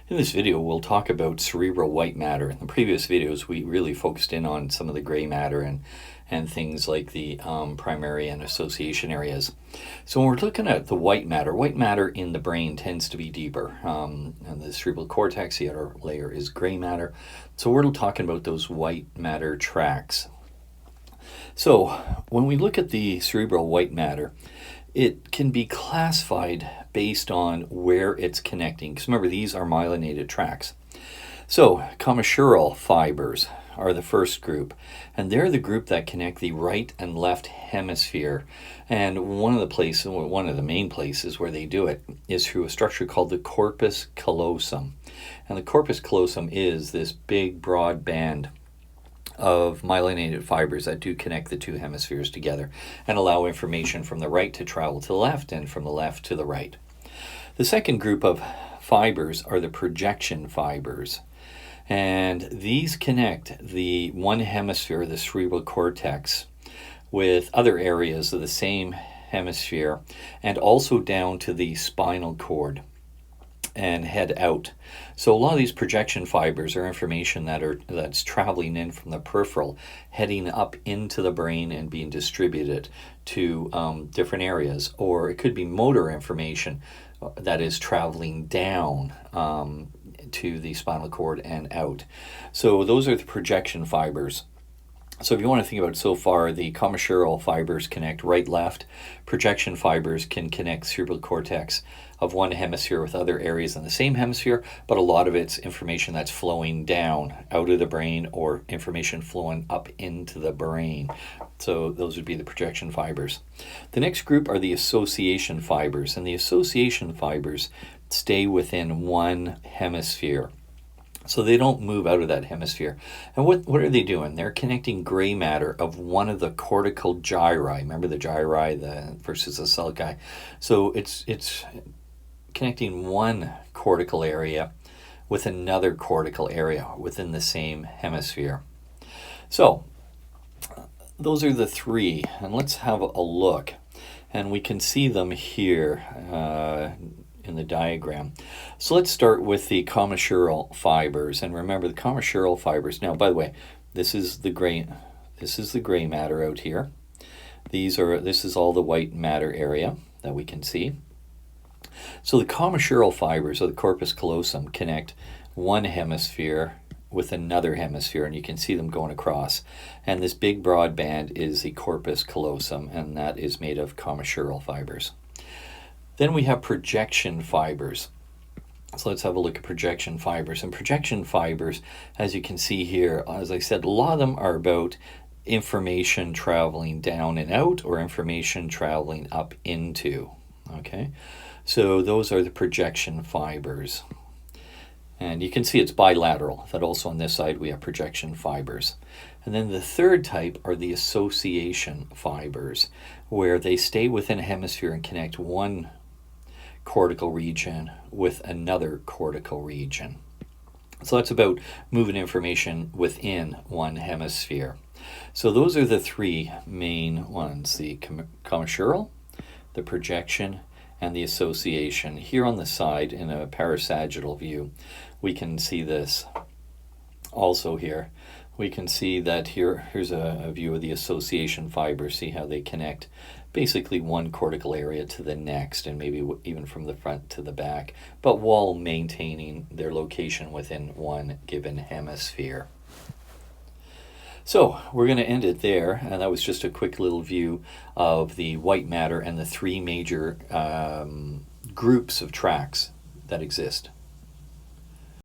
In this video, we'll talk about cerebral white matter. In the previous videos, we really focused in on some of the gray matter and things like the primary and association areas. So when we're looking at the white matter in the brain tends to be deeper. And the cerebral cortex, the outer layer, is gray matter. So we're talking about those white matter tracks. So when we look at the cerebral white matter, it can be classified based on where it's connecting. Because remember, these are myelinated tracks. So commissural fibers are the first group, and they're the group that connect the right and left hemisphere. And one of the main places where they do it is through a structure called the corpus callosum. And the corpus callosum is this big broad band of myelinated fibers that do connect the two hemispheres together and allow information from the right to travel to the left and from the left to the right. The second group of fibers are the projection fibers, and these connect the one hemisphere, the cerebral cortex, with other areas of the same hemisphere and also down to the spinal cord and head out. So a lot of these projection fibers are information that's traveling in from the peripheral, heading up into the brain and being distributed to different areas. Or it could be motor information that is traveling down to the spinal cord and out. So those are the projection fibers. So if you want to think about it so far, the commissural fibers connect right-left. Projection fibers can connect cerebral cortex of one hemisphere with other areas in the same hemisphere, but a lot of it's information that's flowing down out of the brain or information flowing up into the brain. So those would be the projection fibers. The next group are the association fibers, and the association fibers stay within one hemisphere. So they don't move out of that hemisphere. And what are they doing? They're connecting gray matter of one of the cortical gyri. Remember the gyri versus the sulci? So it's connecting one cortical area with another cortical area within the same hemisphere. So those are the three. And let's have a look. And we can see them here in the diagram. So let's start with the commissural fibers. And remember the commissural fibers. Now, by the way, this is the gray matter out here. This is all the white matter area that we can see. So the commissural fibers of the corpus callosum connect one hemisphere with another hemisphere, and you can see them going across. And this big broad band is the corpus callosum, and that is made of commissural fibers. Then we have projection fibers. So let's have a look at projection fibers. And projection fibers, as you can see here, as I said, a lot of them are about information traveling down and out or information traveling up into. Okay, so those are the projection fibers. And you can see it's bilateral, that also on this side we have projection fibers. And then the third type are the association fibers, where they stay within a hemisphere and connect one cortical region with another cortical region. So that's about moving information within one hemisphere. So those are the three main ones, the commissural, the projection, and the association. Here on the side in a parasagittal view, we can see this. Also here, we can see that here's a view of the association fibers. See how they connect basically one cortical area to the next, and maybe even from the front to the back, but while maintaining their location within one given hemisphere. So we're going to end it there, and that was just a quick little view of the white matter and the three major groups of tracks that exist.